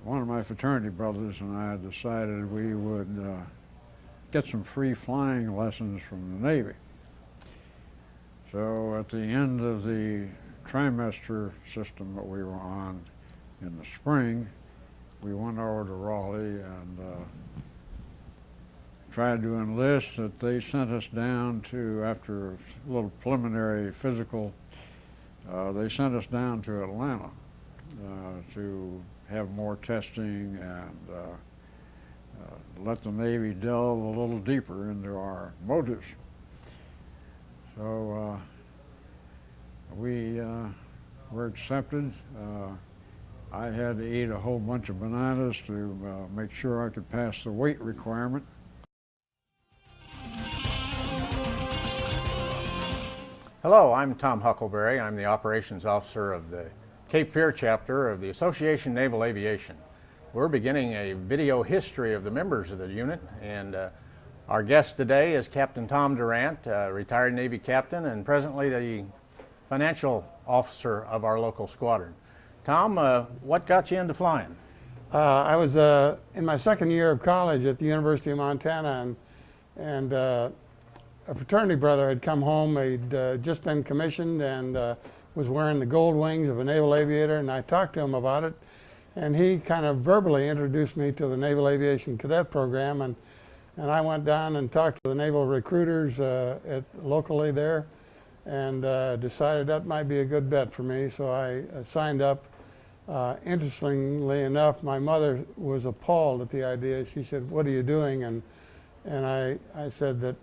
one of my fraternity brothers and I decided we would get some free flying lessons from the Navy. So at the end of the trimester system that we were on in the spring, we went over to Raleigh and tried to enlist. That they sent us down to, after a little preliminary physical, they sent us down to Atlanta to have more testing and let the Navy delve a little deeper into our motives. So we were accepted. I had to eat a whole bunch of bananas to make sure I could pass the weight requirement. Hello, I'm Tom Huckleberry. I'm the operations officer of the Cape Fear chapter of the Association Naval Aviation. We're beginning a video history of the members of the unit, and our guest today is Captain Tom Durant, retired Navy captain and presently the financial officer of our local squadron. Tom, what got you into flying? I was in my second year of college at the University of Montana, and a fraternity brother had come home. He'd just been commissioned and was wearing the gold wings of a naval aviator, and I talked to him about it, and he kind of verbally introduced me to the Naval Aviation Cadet Program, and I went down and talked to the naval recruiters locally there, and decided that might be a good bet for me, so I signed up. Interestingly enough, my mother was appalled at the idea. She said, "What are you doing?" And I said that,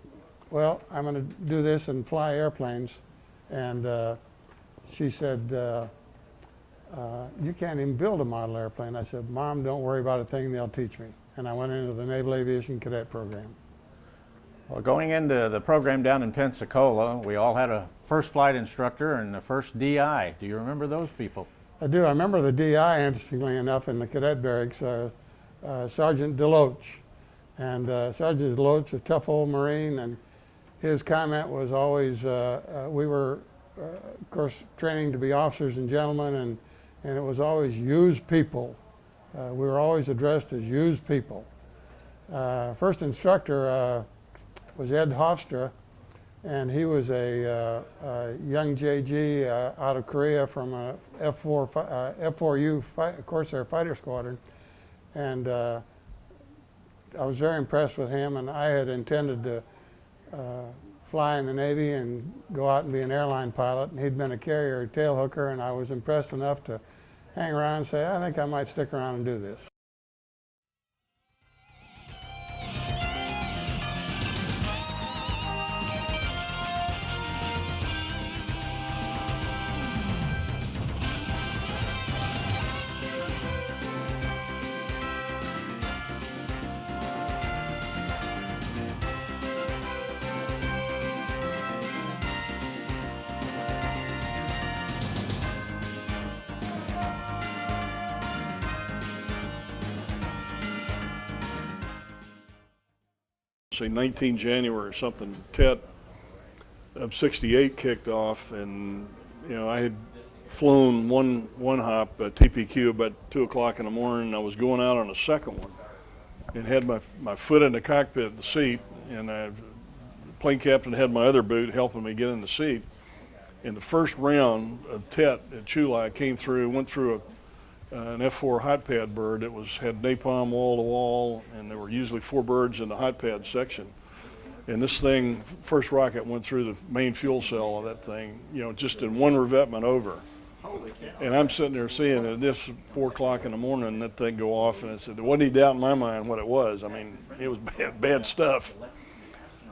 well, I'm going to do this and fly airplanes. And she said, you can't even build a model airplane. I said, "Mom, don't worry about a thing, they'll teach me." And I went into the Naval Aviation Cadet Program. Well, going into the program down in Pensacola, we all had a first flight instructor and the first DI. Do you remember those people? I do. I remember the DI, interestingly enough, in the cadet barracks, Sergeant Deloach. And Sergeant Deloach, a tough old Marine, and his comment was always, we were, of course, training to be officers and gentlemen, and it was always use people. We were always addressed as use people. First instructor was Ed Hofstra, and he was a young JG out of Korea from a F4U Corsair Fighter Squadron, and I was very impressed with him, and I had intended to fly in the Navy and go out and be an airline pilot, and he'd been a carrier tail hooker, and I was impressed enough to hang around and say, I think I might stick around and do this. Say 19 January or something, TET of 68 kicked off, and I had flown one hop TPQ about 2 o'clock in the morning. I was going out on a second one and had my foot in the cockpit of the seat, and the plane captain had my other boot helping me get in the seat. In the first round of TET at Chulai, went through an F4 hot pad bird that had napalm wall to wall, and there were usually 4 birds in the hot pad section. And this thing, first rocket went through the main fuel cell of that thing, just in one revetment over. And I'm sitting there seeing it, this 4 o'clock in the morning, that thing go off, and I said, there wasn't any doubt in my mind what it was. I mean, it was bad stuff.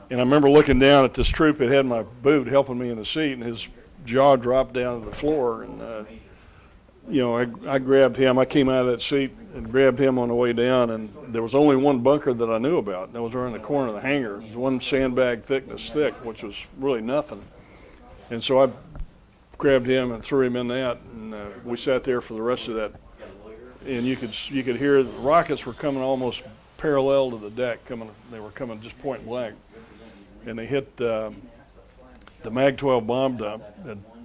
And I remember looking down at this troop that had my boot helping me in the seat, and his jaw dropped down to the floor, and I grabbed him. I came out of that seat and grabbed him on the way down, and there was only one bunker that I knew about. That was around the corner of the hangar. It was one sandbag thickness thick, which was really nothing. And so I grabbed him and threw him in that, and we sat there for the rest of that. And you could hear the rockets were coming almost parallel to the deck. They were coming just point blank, and they hit the MAG-12 bomb dump.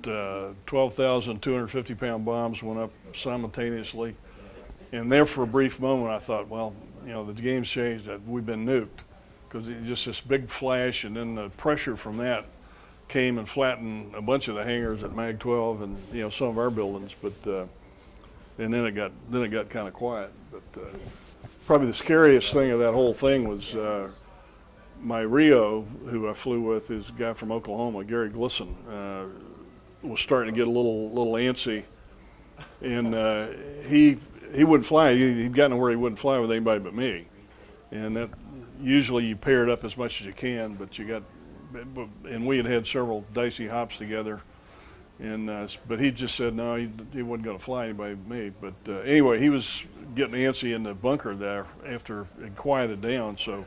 12,250-pound bombs went up simultaneously, And there for a brief moment I thought, well, you know, the game's changed, we've been nuked, because just this big flash, and then the pressure from that came and flattened a bunch of the hangars at Mag 12 and, you know, some of our buildings, but and then it got kind of quiet. But probably the scariest thing of that whole thing was my Rio, who I flew with, is a guy from Oklahoma, Gary Glisson, was starting to get a little antsy, and he wouldn't fly. He'd gotten to where he wouldn't fly with anybody but me, and that usually you pair it up as much as you can, but and we had several dicey hops together, and but he just said no, he wasn't going to fly anybody but me. But anyway, he was getting antsy in the bunker there after it quieted down. So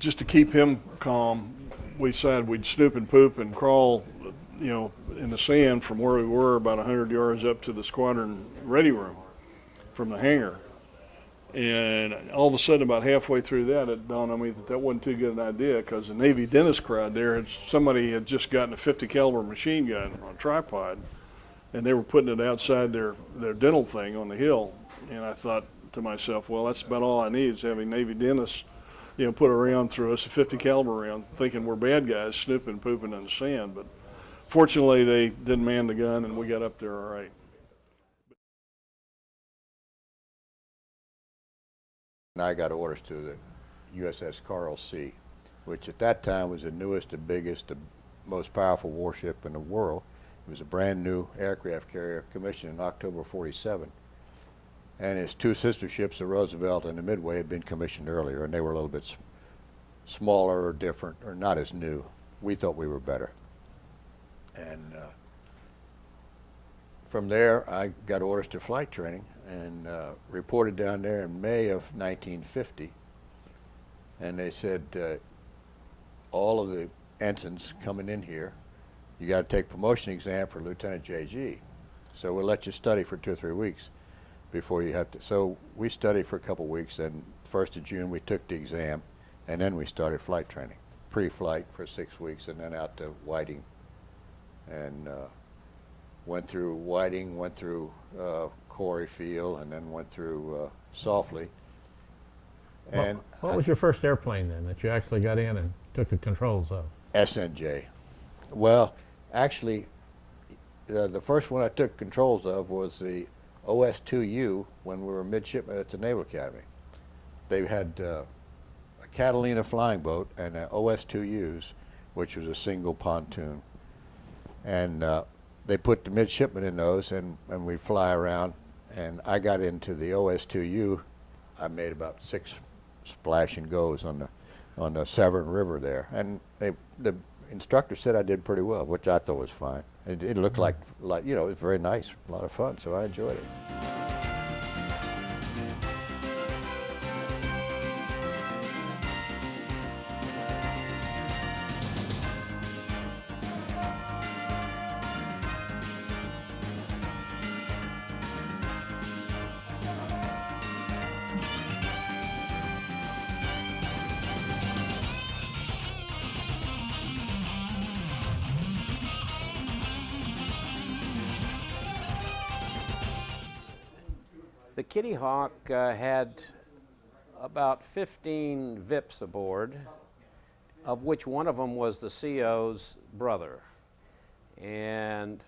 just to keep him calm, we decided we'd snoop and poop and crawl, you know, in the sand from where we were about 100 yards up to the squadron ready room from the hangar. And all of a sudden, about halfway through that, it dawned on me that wasn't too good an idea, because the Navy dentist crowd there, somebody had just gotten a 50 caliber machine gun on a tripod, and they were putting it outside their dental thing on the hill. And I thought to myself, well, that's about all I need is having Navy dentists, you know, put a round through us, a 50 caliber round, thinking we're bad guys snooping and pooping in the sand. But fortunately, they didn't man the gun, and we got up there all right. I got orders to the USS Carl C, which at that time was the newest, the biggest, the most powerful warship in the world. It was a brand new aircraft carrier commissioned in October '47. And its two sister ships, the Roosevelt and the Midway, had been commissioned earlier, and they were a little bit smaller or different, or not as new. We thought we were better. And from there, I got orders to flight training, and reported down there in May of 1950. And they said, all of the ensigns coming in here, you got to take promotion exam for Lieutenant JG. So we'll let you study for 2 or 3 weeks before you have to. So we studied for a couple weeks, and 1st of June we took the exam, and then we started flight training. Pre-flight for 6 weeks, and then out to Whiting. And went through Whiting, went through Corey Field, and then went through Softly. And what was your first airplane then that you actually got in and took the controls of? SNJ. Well, actually, the first one I took controls of was the OS-2U when we were midshipmen at the Naval Academy. They had a Catalina flying boat and an OS-2Us, which was a single pontoon. And they put the midshipmen in those, and we fly around. And I got into the OS-2U. I made about 6 splash and goes on the Severn River there, and the instructor said I did pretty well, which I thought was fine. It looked like you know, it was very nice, a lot of fun, so I enjoyed it. The Kitty Hawk had about 15 VIPs aboard, of which one of them was the CO's brother. And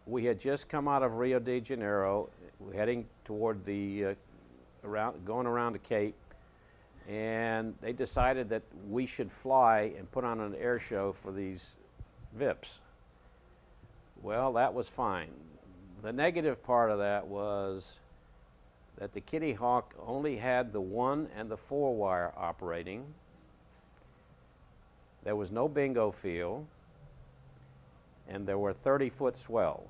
we had just come out of Rio de Janeiro, heading toward the, going around the Cape, and they decided that we should fly and put on an air show for these VIPs. Well, that was fine. The negative part of that was that the Kitty Hawk only had the 1 and the 4 wire operating. There was no bingo field, and there were 30-foot swells.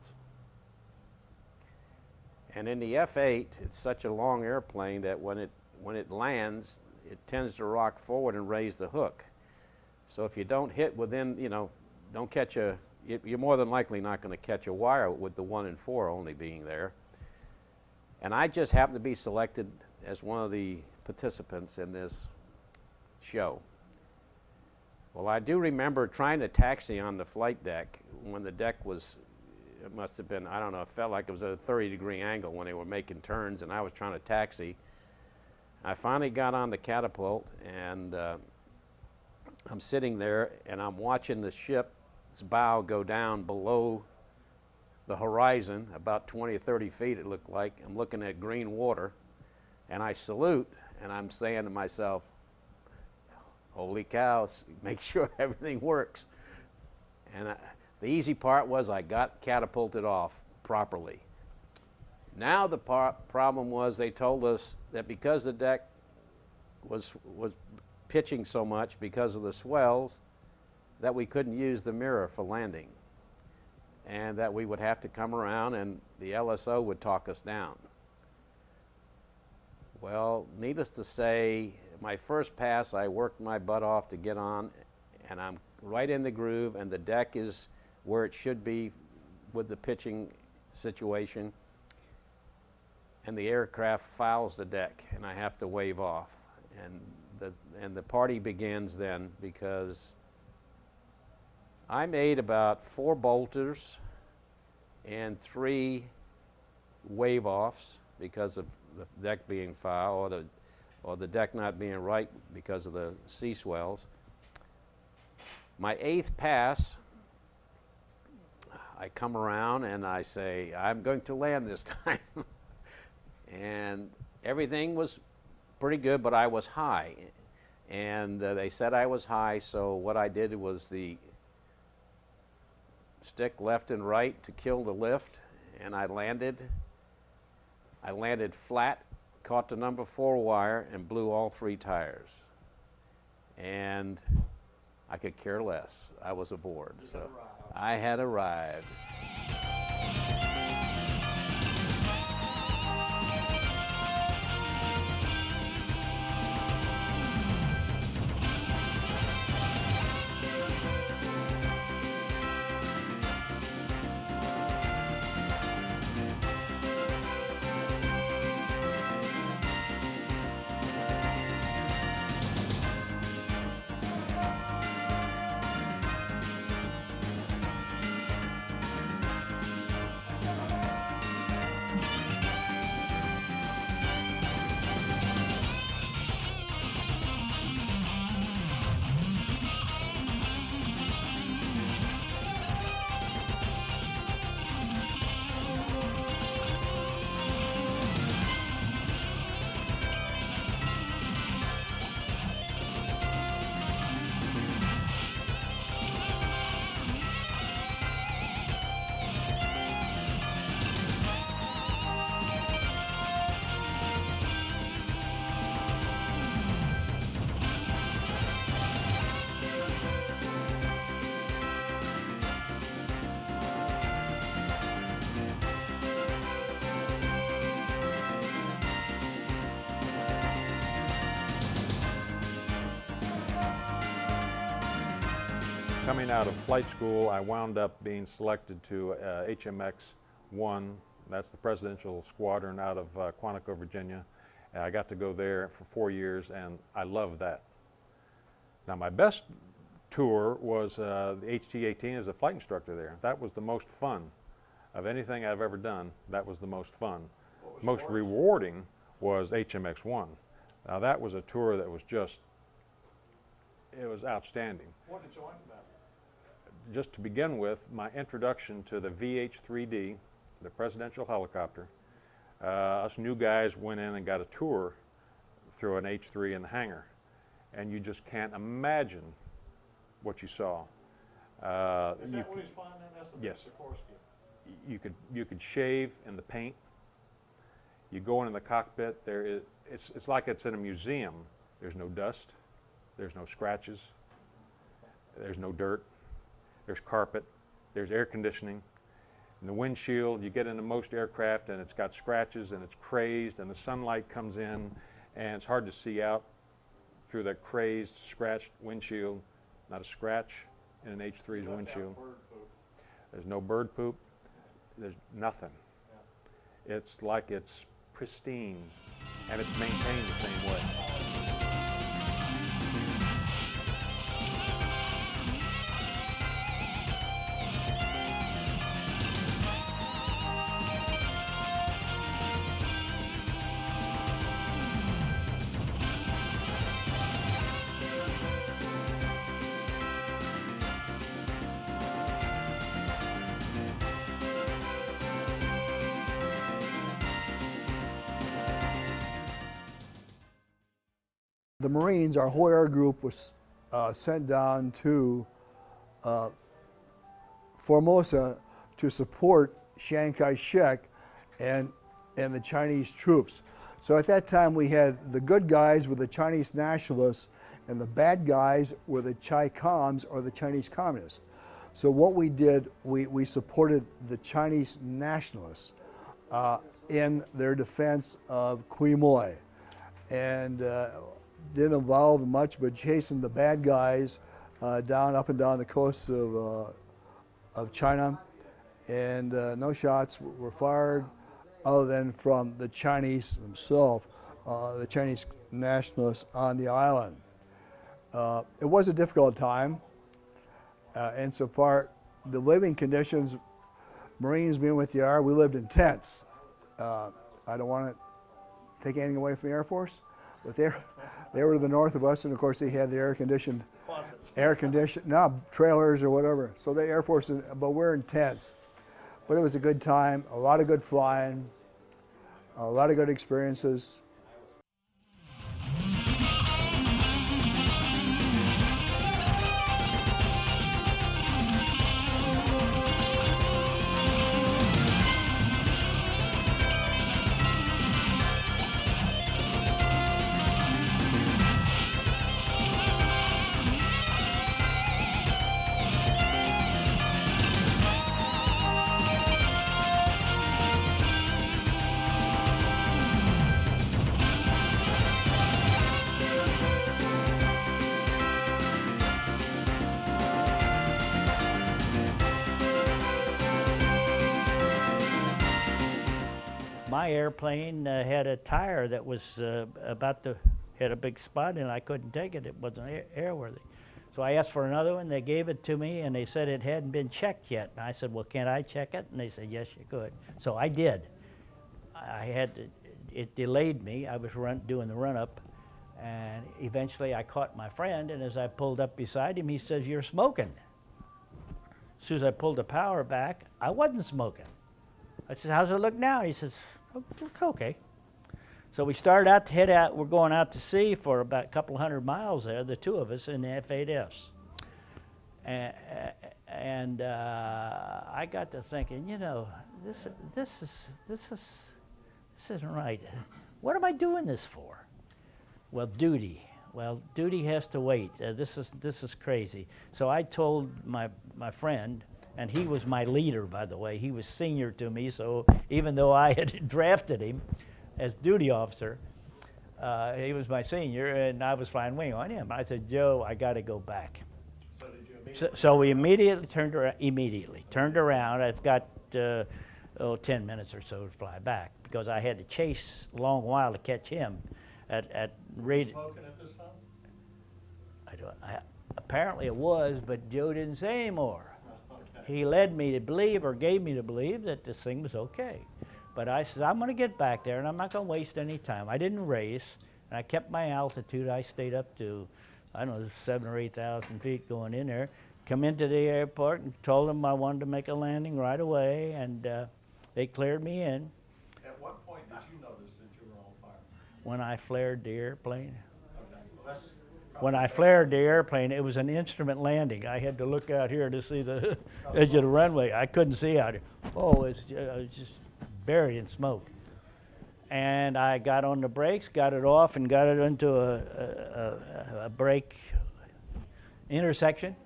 And in the F-8, it's such a long airplane that when it lands, it tends to rock forward and raise the hook. So if you don't hit within, you know, don't catch you're more than likely not going to catch a wire with the 1 and 4 only being there. And I just happened to be selected as one of the participants in this show. Well, I do remember trying to taxi on the flight deck when the deck was it must have been, I don't know, it felt like it was at a 30-degree angle when they were making turns, and I was trying to taxi. I finally got on the catapult, and I'm sitting there, and I'm watching the ship's bow go down below the horizon, about 20 or 30 feet it looked like. I'm looking at green water, and I salute, and I'm saying to myself, holy cow, make sure everything works. And the easy part was I got catapulted off properly. Now the problem was they told us that because the deck was pitching so much because of the swells, that we couldn't use the Meader for landing, and that we would have to come around and the LSO would talk us down. Well, needless to say, my first pass, I worked my butt off to get on, and I'm right in the groove, and the deck is where it should be with the pitching situation, and the aircraft fouls the deck, and I have to wave off. And the party begins then, because I made about 4 bolters and 3 wave-offs because of the deck being foul, or the deck not being right because of the sea swells. My 8th pass, I come around and I say, I'm going to land this time. And everything was pretty good, but I was high. And they said I was high, so what I did was the stick left and right to kill the lift, and I landed flat, caught the number 4 wire, and blew all 3 tires. And I could care less. I was aboard. So I had arrived. Coming out of flight school, I wound up being selected to HMX-1. That's the presidential squadron out of Quantico, Virginia. And I got to go there for 4 years, and I loved that. Now, my best tour was the HT-18 as a flight instructor there. That was the most fun of anything I've ever done. That was the most fun. Most rewarding was HMX-1. Now, that was a tour that was just, it was outstanding. What did you like about it? Just to begin with, my introduction to the VH-3D, the presidential helicopter. Us new guys went in and got a tour through an H-3 in the hangar, and you just can't imagine what you saw. Is that what he's flying in? That's the Yes. Sikorsky. You could shave in the paint. You go into the cockpit. It's like it's in a museum. There's no dust. There's no scratches. There's no dirt. There's carpet. There's air conditioning. And the windshield, you get into most aircraft and it's got scratches and it's crazed and the sunlight comes in and it's hard to see out through that crazed, scratched windshield. Not a scratch in an H-3's windshield. There's no bird poop. There's nothing. Yeah. It's like it's pristine and it's maintained the same way. The Marines, our whole air group was sent down to Formosa to support Chiang Kai-shek and the Chinese troops. So at that time we had the good guys were the Chinese nationalists and the bad guys were the Chi-Coms or the Chinese communists. So what we did, we supported the Chinese nationalists in their defense of Quemoy. And didn't involve much but chasing the bad guys up and down the coast of China. And no shots were fired other than from the Chinese themselves, the Chinese nationalists on the island. It was a difficult time. Insofar, the living conditions, Marines being what they are, we lived in tents. I don't want to take anything away from the Air Force, but they were to the north of us, and of course they had the air-conditioned, trailers or whatever. So the Air Force, but we're in tents. But it was a good time, a lot of good flying, a lot of good experiences. My airplane had a tire that was had a big spot and I couldn't take it. It wasn't airworthy. So I asked for another one. They gave it to me and they said it hadn't been checked yet. And I said, well, can't I check it? And they said, yes, you could. So I did. It delayed me. I was doing the run-up, and eventually I caught my friend, and as I pulled up beside him, he says, you're smoking. As soon as I pulled the power back, I wasn't smoking. I said, how's it look now? He says, okay. So we started out to head out. We're going out to sea for about a couple hundred miles there, the two of us in the F-8Fs. And I got to thinking, you know, this isn't right. What am I doing this for? Well, duty. Well, duty has to wait. This is crazy. So I told my friend, and he was my leader, by the way. He was senior to me, so even though I had drafted him as duty officer, he was my senior, and I was flying wing on him. I said, Joe, I got to go back. So did you immediately? So we immediately turned around. I've got 10 minutes or so to fly back because I had to chase a long while to catch him at rate. Smoking at this time? Apparently it was, but Joe didn't say anymore. He led me to believe, or gave me to believe, that this thing was okay. But I said, I'm going to get back there, and I'm not going to waste any time. I didn't race, and I kept my altitude. I stayed up to, I don't know, 7,000 or 8,000 feet going in there. Come into the airport and told them I wanted to make a landing right away, and they cleared me in. At what point did you notice that you were on fire? When I flared the airplane. Okay. Well, When I flared the airplane, it was an instrument landing. I had to look out here to see the edge of the runway. I couldn't see out here. Oh, it was just buried in smoke. And I got on the brakes, got it off, and got it into a brake intersection.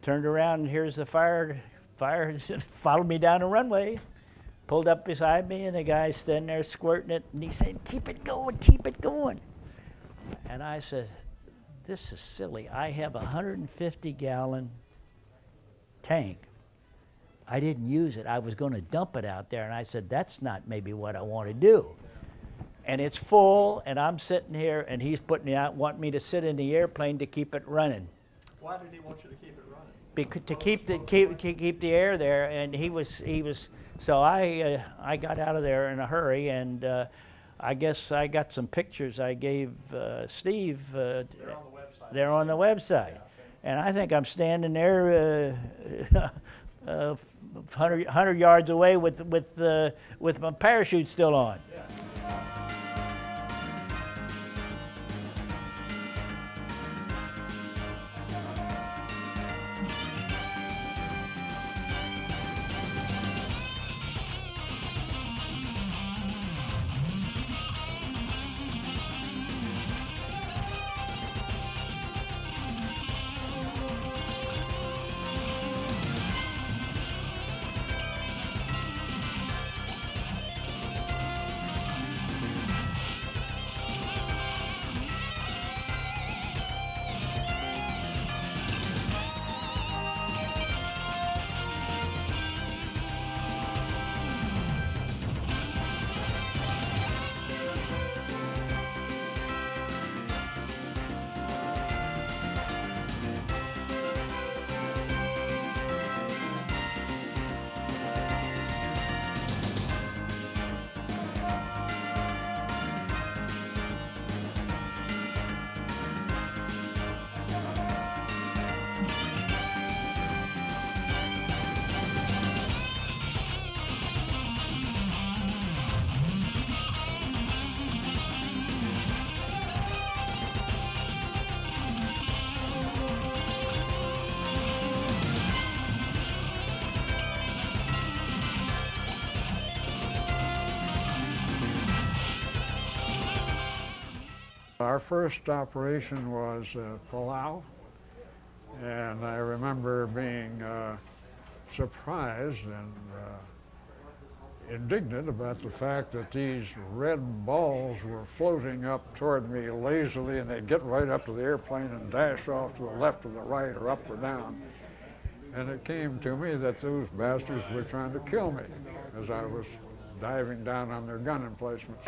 Turned around, and here's the fire followed me down the runway. Pulled up beside me, and the guy's standing there squirting it, and he said, keep it going, keep it going. And I said, this is silly. I have a 150-gallon tank. I didn't use it. I was going to dump it out there, and I said, that's not maybe what I want to do. And it's full, and I'm sitting here, and he's putting me out, wanting me to sit in the airplane to keep it running. Why did he want you to keep it running? Because to keep the air there, and he was. So I got out of there in a hurry, and I guess I got some pictures I gave Steve. They're on the website. And I think I'm standing there 100 yards away with my parachute still on. Our first operation was Palau, and I remember being surprised and indignant about the fact that these red balls were floating up toward me lazily, and they'd get right up to the airplane and dash off to the left or the right or up or down. And it came to me that those bastards were trying to kill me as I was diving down on their gun emplacements.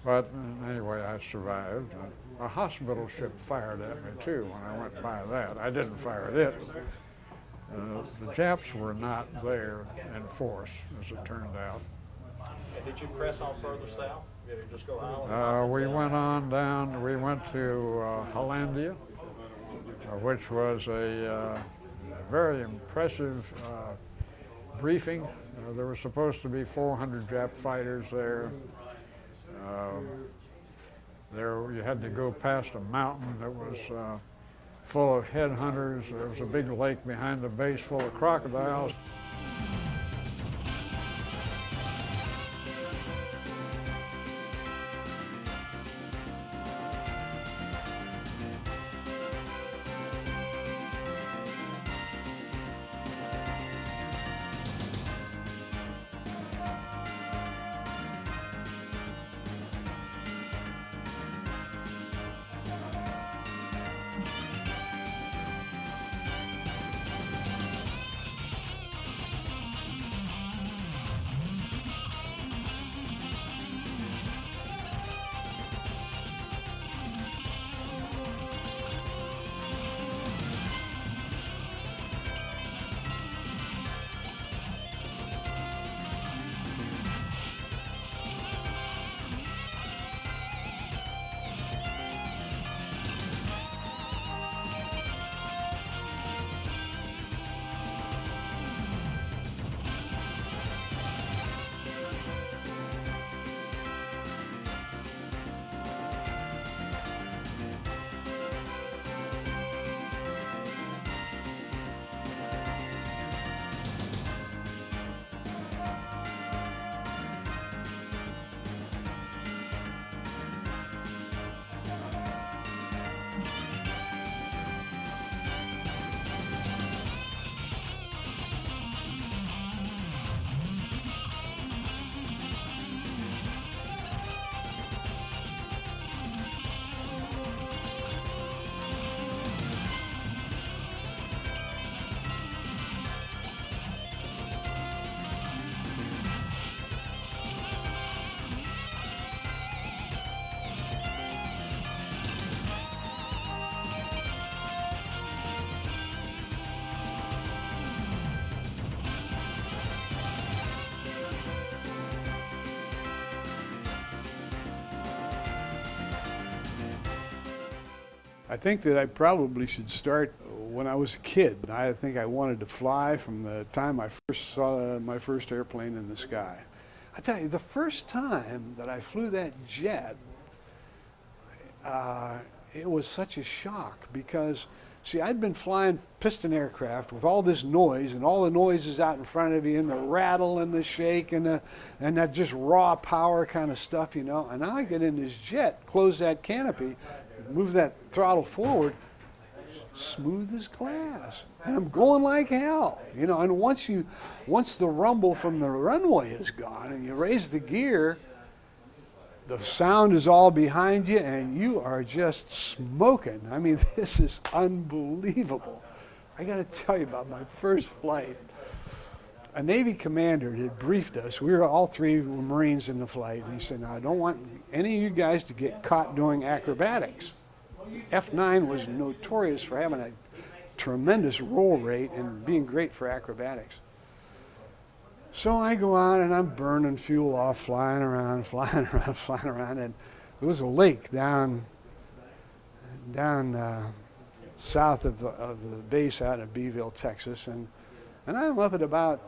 But anyway, I survived. A hospital ship fired at me too when I went by that. I didn't fire at it. The Japs were not there in force, as it turned out. And did you press on further south? Did it just go Holland? We went on down, we went to Hollandia, which was a very impressive briefing. There were supposed to be 400 Jap fighters there. There you had to go past a mountain that was full of headhunters. There was a big lake behind the base full of crocodiles. I think that I probably should start when I was a kid. I think I wanted to fly from the time I first saw my first airplane in the sky. I tell you, the first time that I flew that jet, it was such a shock because, see, I'd been flying piston aircraft with all this noise and all the noises out in front of you and the rattle and the shake and that just raw power kind of stuff, you know. And now I get in this jet, close that canopy, move that throttle forward, smooth as glass, and I'm going like hell, you know. And once the rumble from the runway is gone and you raise the gear, the sound is all behind you and you are just smoking. I mean, this is unbelievable. I got to tell you about my first flight. A Navy commander had briefed us. We were all three Marines in the flight, and he said, "Now, I don't want any of you guys to get caught doing acrobatics." F9 was notorious for having a tremendous roll rate and being great for acrobatics. So I go out and I'm burning fuel off, flying around, and there was a lake down south of the base out of Beeville, Texas, and I'm up at about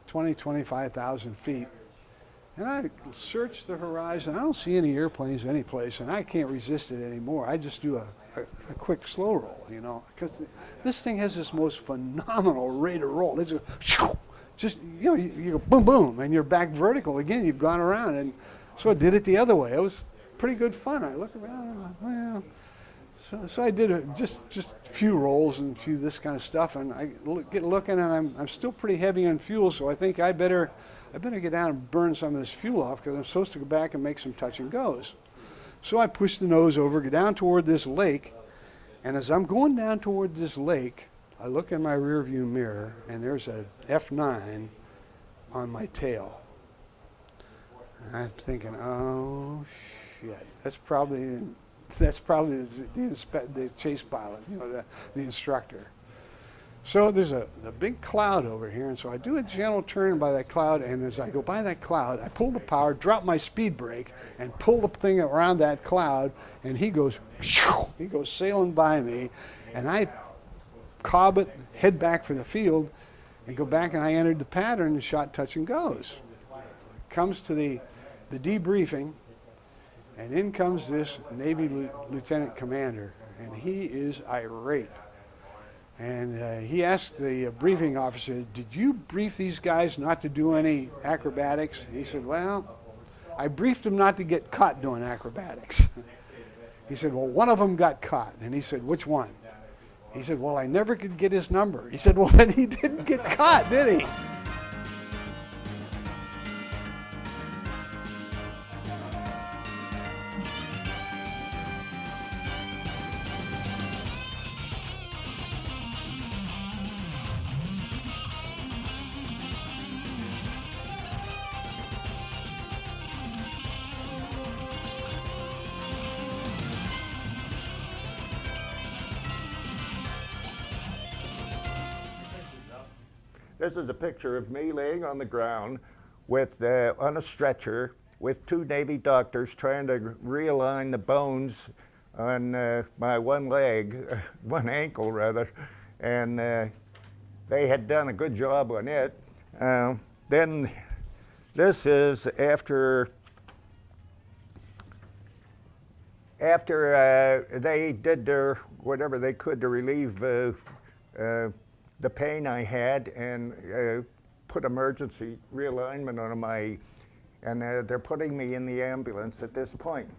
25,000 feet, and I search the horizon. I don't see any airplanes any place, and I can't resist it anymore. I just do a quick slow roll, you know, because this thing has this most phenomenal rate of roll. It's just, you know, you go boom, boom, and you're back vertical again. You've gone around, and so I did it the other way. It was pretty good fun. I look around and I'm like, well, so I did just a few rolls and a few this kind of stuff, and I get looking, and I'm still pretty heavy on fuel, so I think I better get down and burn some of this fuel off because I'm supposed to go back and make some touch and goes. So I push the nose over, go down toward this lake, and as I'm going down toward this lake, I look in my rear view mirror, and there's a F9 on my tail. And I'm thinking, oh shit, that's probably the chase pilot, you know, the instructor. So there's a big cloud over here, and so I do a gentle turn by that cloud, and as I go by that cloud, I pull the power, drop my speed brake, and pull the thing around that cloud, and he goes sailing by me, and I cob it, head back for the field, and go back, and I entered the pattern and shot touch and goes. Comes to the debriefing, and in comes this Navy lieutenant commander, and he is irate. And he asked the briefing officer, did you brief these guys not to do any acrobatics? And he said, well, I briefed them not to get caught doing acrobatics. He said, well, one of them got caught. And he said, which one? He said, well, I never could get his number. He said, well, then he didn't get caught, did he? This is a picture of me laying on the ground with on a stretcher with two Navy doctors trying to realign the bones on my one leg, one ankle rather, and they had done a good job on it. Then this is after they did their whatever they could to relieve the pain I had and put emergency realignment on my, and they're putting me in the ambulance at this point.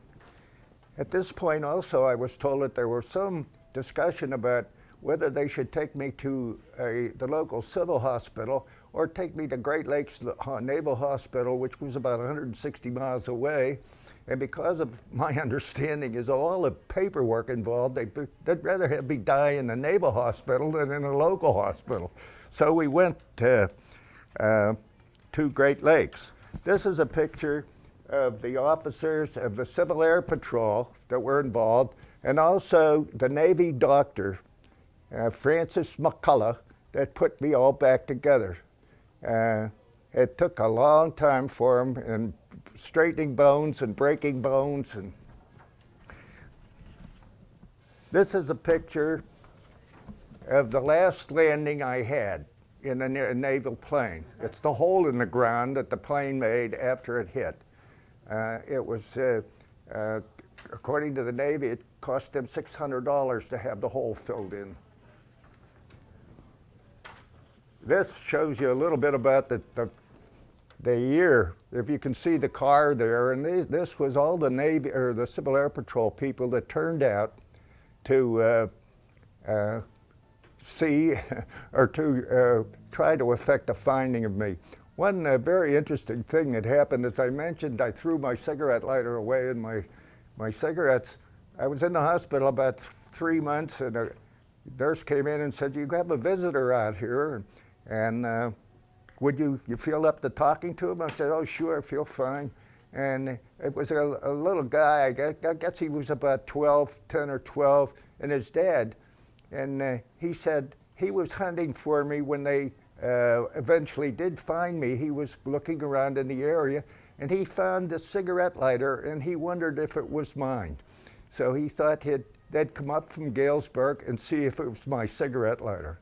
At this point also I was told that there was some discussion about whether they should take me to the local civil hospital or take me to Great Lakes Naval Hospital, which was about 160 miles away. And because of my understanding is all the paperwork involved, they'd rather have me die in the Naval Hospital than in a local hospital. So we went to Great Lakes. This is a picture of the officers of the Civil Air Patrol that were involved, and also the Navy doctor, Francis McCullough, that put me all back together. It took a long time for him, and straightening bones and breaking bones. And this is a picture of the last landing I had in a naval plane. It's the hole in the ground that the plane made after it hit. It was, according to the Navy, it cost them $600 to have the hole filled in. This shows you a little bit about the year. If you can see the car there, and this was all the Navy or the Civil Air Patrol people that turned out to see or to try to effect a finding of me. One very interesting thing that happened, as I mentioned, I threw my cigarette lighter away and my cigarettes. I was in the hospital about 3 months, and a nurse came in and said, you have a visitor out here, and would you feel up to talking to him? I said, oh, sure, I feel fine. And it was a little guy, I guess he was about 10 or 12, and his dad. And he said he was hunting for me when they eventually did find me. He was looking around in the area, and he found the cigarette lighter, and he wondered if it was mine. So he thought they'd come up from Galesburg and see if it was my cigarette lighter.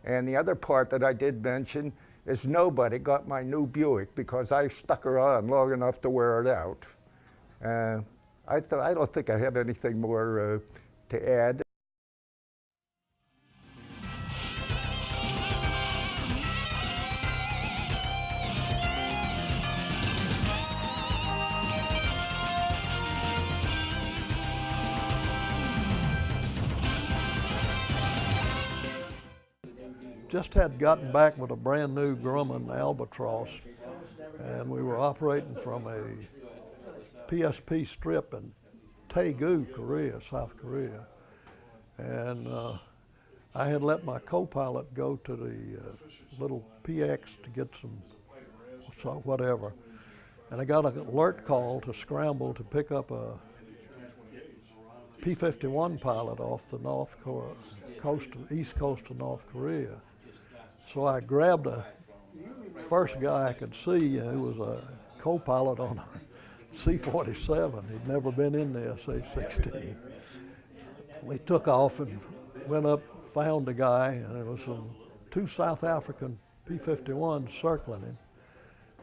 And the other part that I did mention is nobody got my new Buick because I stuck around long enough to wear it out. I don't think I have anything more to add. just had gotten back with a brand new Grumman Albatross, and we were operating from a PSP strip in Daegu, Korea, South Korea. And I had let my co-pilot go to the little PX to get some whatever. And I got an alert call to scramble to pick up a P-51 pilot off the east coast of North Korea. So I grabbed the first guy I could see who was a co-pilot on a C-47. He'd never been in the SA-16. We took off and went up, found the guy, and there was two South African P-51s circling him,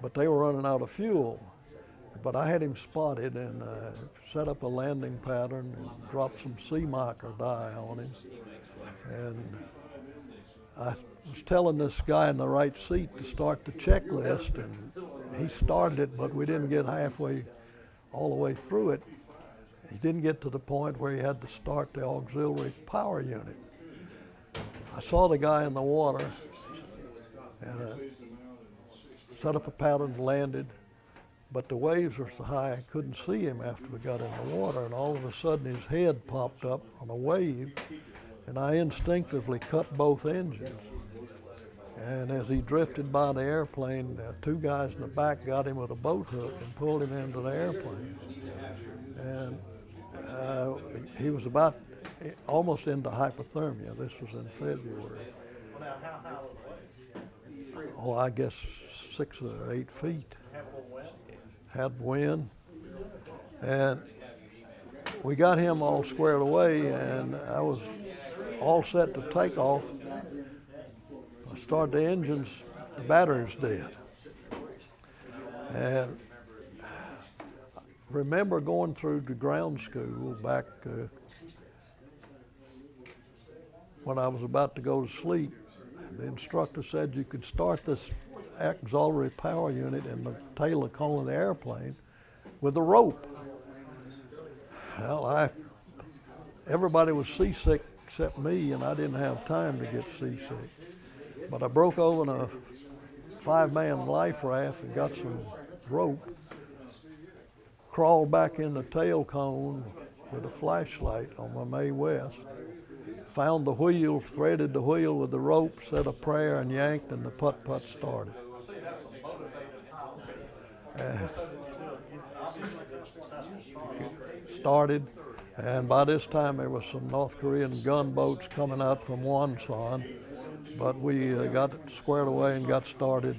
but they were running out of fuel. But I had him spotted and set up a landing pattern and dropped some sea marker dye on him. And I was telling this guy in the right seat to start the checklist, and he started it, but we didn't get halfway, all the way through it. He didn't get to the point where he had to start the auxiliary power unit. I saw the guy in the water and set up a pattern, landed, but the waves were so high I couldn't see him after we got in the water, and all of a sudden his head popped up on a wave, and I instinctively cut both engines. And as he drifted by the airplane, two guys in the back got him with a boat hook and pulled him into the airplane. And he was about almost into hypothermia. This was in February. Oh, I guess 6 or 8 feet. Had wind. And we got him all squared away, and I was all set to take off. I started the engines, the battery's dead. And remember going through the ground school back when I was about to go to sleep. The instructor said you could start this auxiliary power unit in the tail of cone of the airplane with a rope. Well, everybody was seasick except me, and I didn't have time to get seasick. But I broke open a 5-man life raft and got some rope, crawled back in the tail cone with a flashlight on my Mae West, found the wheel, threaded the wheel with the rope, said a prayer and yanked, and the putt-putt started. And by this time there was some North Korean gunboats coming out from Wonsan, but we got it squared away and got started.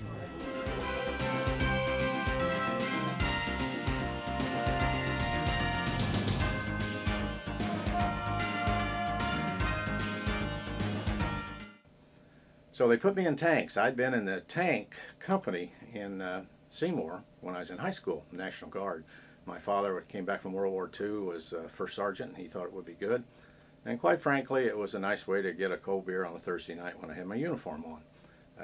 So they put me in tanks. I'd been in the tank company in Seymour when I was in high school, National Guard. My father came back from World War II, was first sergeant, and he thought it would be good. And quite frankly, it was a nice way to get a cold beer on a Thursday night when I had my uniform on.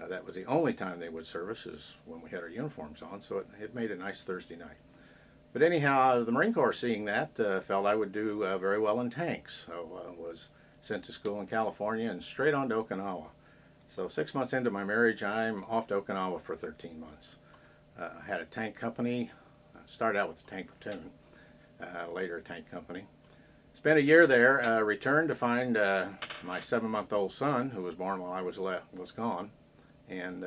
That was the only time they would service, is when we had our uniforms on, so it made a nice Thursday night. But anyhow, the Marine Corps, seeing that, felt I would do very well in tanks. So I was sent to school in California and straight on to Okinawa. So 6 months into my marriage, I'm off to Okinawa for 13 months. I had a tank company. Started out with a tank platoon, later a tank company. Spent a year there, returned to find my 7-month-old son, who was born while I was gone. And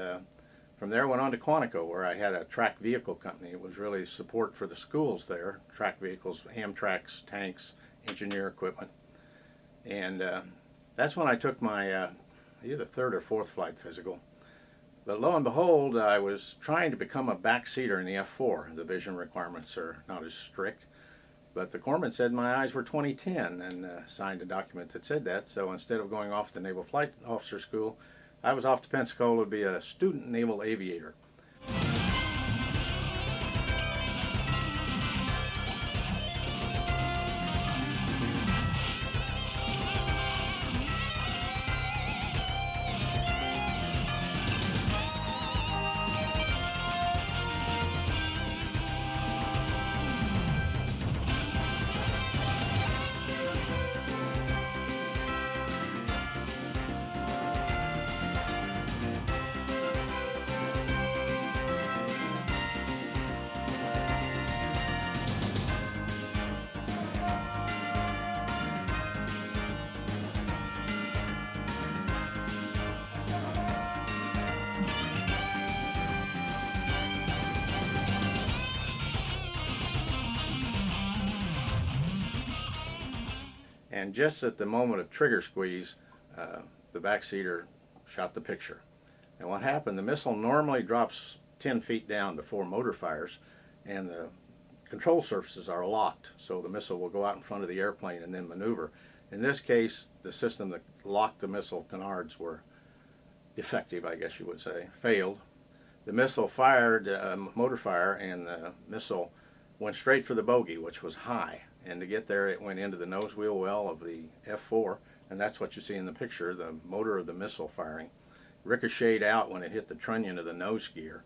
from there went on to Quantico, where I had a tracked vehicle company. It was really support for the schools there, tracked vehicles, Amtraks, tanks, engineer equipment. And that's when I took my either 3rd or 4th flight physical. But lo and behold, I was trying to become a backseater in the F4. The vision requirements are not as strict. But the corpsman said my eyes were 20/10 and signed a document that said that. So instead of going off to Naval Flight Officer School, I was off to Pensacola to be a student naval aviator. And just at the moment of trigger squeeze, the backseater shot the picture. And what happened, the missile normally drops 10 feet down before motor fires, and the control surfaces are locked, so the missile will go out in front of the airplane and then maneuver. In this case, the system that locked the missile canards were defective, I guess you would say, failed. The missile fired, motor fire, and the missile went straight for the bogey, which was high. And to get there, it went into the nose wheel well of the F-4, and that's what you see in the picture, the motor of the missile firing. Ricocheted out when it hit the trunnion of the nose gear,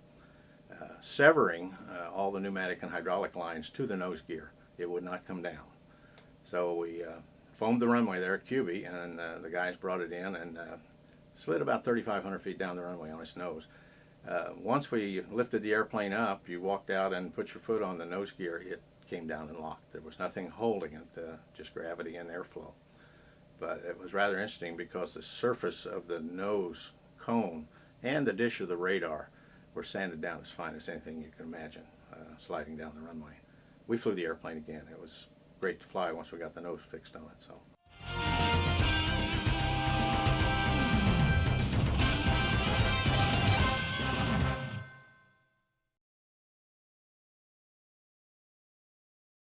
severing all the pneumatic and hydraulic lines to the nose gear. It would not come down. So we foamed the runway there at QB, and the guys brought it in and slid about 3,500 feet down the runway on its nose. Once we lifted the airplane up, you walked out and put your foot on the nose gear, it came down and locked. There was nothing holding it, just gravity and airflow. But it was rather interesting because the surface of the nose cone and the dish of the radar were sanded down as fine as anything you can imagine, sliding down the runway. We flew the airplane again. It was great to fly once we got the nose fixed on it. So.